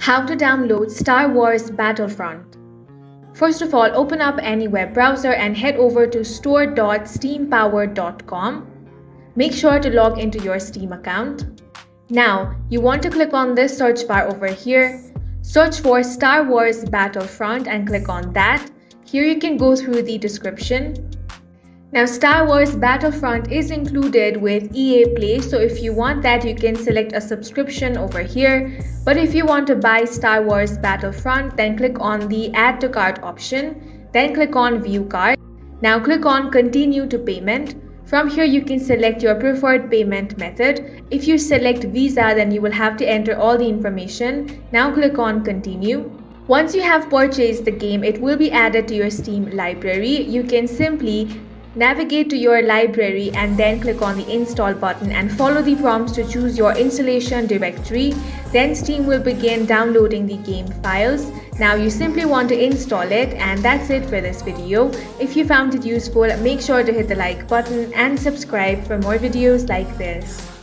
How to download Star Wars Battlefront. First of all, open up any web browser and head over to store.steampower.com. Make sure to log into your Steam account. Now, you want to click on this search bar over here. Search for Star Wars Battlefront and click on that. Here you can go through the description. Now, Star Wars Battlefront is included with EA Play, so if you want that, you can select a subscription over here. But if you want to buy Star Wars Battlefront, then click on the Add to Cart option, then click on View Cart. Now click on Continue to Payment. From here, you can select your preferred payment method. If you select Visa, then you will have to enter all the information. Now click on Continue. Once you have purchased the game, it will be added to your Steam library. You can simply navigate to your library and then click on the install button and follow the prompts to choose your installation directory. Then Steam will begin downloading the game files. Now you simply want to install it, and that's it for this video. If you found it useful, make sure to hit the like button and subscribe for more videos like this.